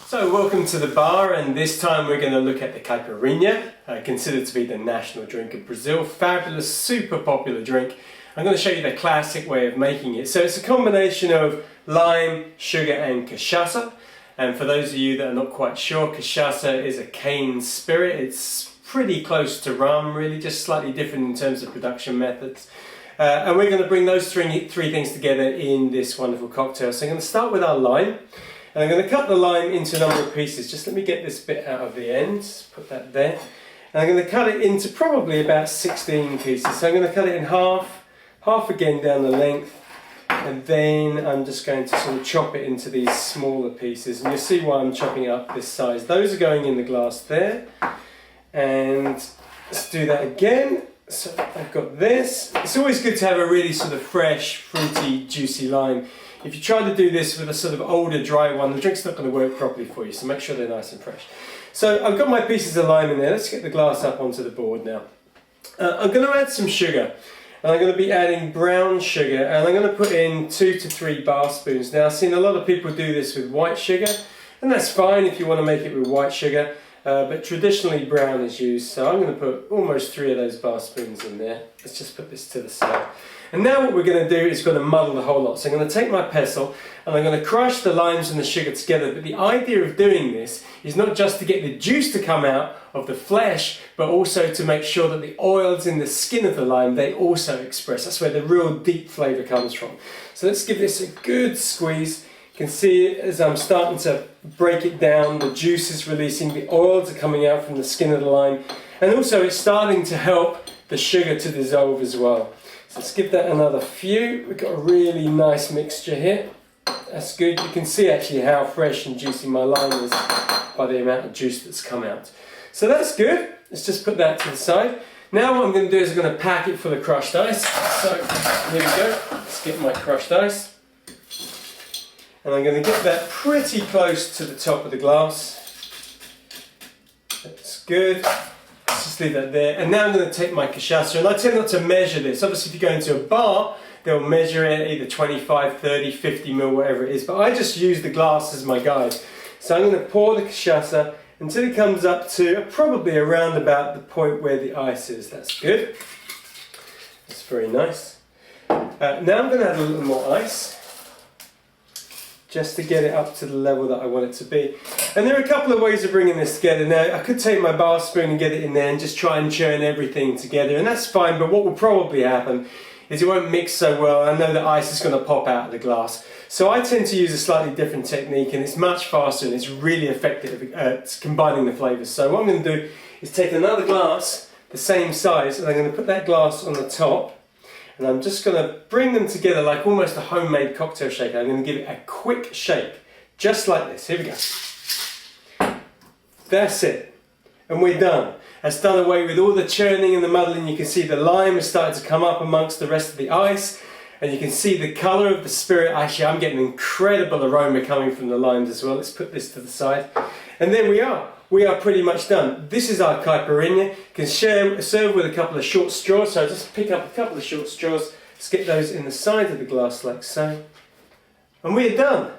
So welcome to the bar, and this time we're going to look at the Caipirinha, considered to be the national drink of Brazil. Fabulous, super popular drink. I'm going to show you the classic way of making it. So it's a combination of lime, sugar and cachaça. And for those of you that are not quite sure, cachaça is a cane spirit. It's pretty close to rum, really, just slightly different in terms of production methods. And we're going to bring those three things together in this wonderful cocktail. So I'm going to start with our lime. And I'm going to cut the lime into a number of pieces. Just let me get this bit out of the end. Put that there. And I'm going to cut it into probably about 16 pieces. So I'm going to cut it in half again down the length. And then I'm just going to sort of chop it into these smaller pieces. And you'll see why I'm chopping it up this size. Those are going in the glass there. And let's do that again. So I've got this. It's always good to have a really sort of fresh, fruity, juicy lime. If you try to do this with a sort of older, dry one, the drink's not going to work properly for you, so make sure they're nice and fresh. So I've got my pieces of lime in there. Let's get the glass up onto the board now. I'm going to add some sugar, and I'm going to be adding brown sugar, and I'm going to put in 2 to 3 bar spoons. Now I've seen a lot of people do this with white sugar, and that's fine if you want to make it with white sugar, but traditionally brown is used, so I'm going to put almost 3 of those bar spoons in there. Let's just put this to the side. And now what we're going to do is going to muddle the whole lot. So I'm going to take my pestle and I'm going to crush the limes and the sugar together. But the idea of doing this is not just to get the juice to come out of the flesh, but also to make sure that the oils in the skin of the lime, they also express. That's where the real deep flavour comes from. So let's give this a good squeeze. You can see as I'm starting to break it down, the juice is releasing, the oils are coming out from the skin of the lime. And also it's starting to help the sugar to dissolve as well. So let's give that another few. We've got a really nice mixture here. That's good. You can see actually how fresh and juicy my lime is by the amount of juice that's come out. So that's good. Let's just put that to the side. Now what I'm going to do is I'm going to pack it full of crushed ice. So here we go. Let's get my crushed ice. And I'm going to get that pretty close to the top of the glass. That's good. Just leave that there. And now I'm going to take my cachaça, and I tend not to measure this. Obviously if you go into a bar, they'll measure it either 25, 30, 50 ml, whatever it is. But I just use the glass as my guide. So I'm going to pour the cachaça until it comes up to probably around about the point where the ice is. That's good. That's very nice. Now I'm going to add a little more ice, just to get it up to the level that I want it to be. And there are a couple of ways of bringing this together. Now, I could take my bar spoon and get it in there and just try and churn everything together, and that's fine, but what will probably happen is it won't mix so well. I know that ice is going to pop out of the glass. So I tend to use a slightly different technique, and it's much faster and it's really effective at combining the flavours. So what I'm going to do is take another glass, the same size, and I'm going to put that glass on the top. And I'm just going to bring them together like almost a homemade cocktail shaker. I'm going to give it a quick shake, just like this. Here we go. That's it. And we're done. That's done away with all the churning and the muddling. You can see the lime is starting to come up amongst the rest of the ice. And you can see the colour of the spirit. Actually, I'm getting an incredible aroma coming from the limes as well. Let's put this to the side. And there we are. We are pretty much done. This is our caipirinha. You can serve with a couple of short straws. So just pick up a couple of short straws. Let's get those in the side of the glass like so. And we are done.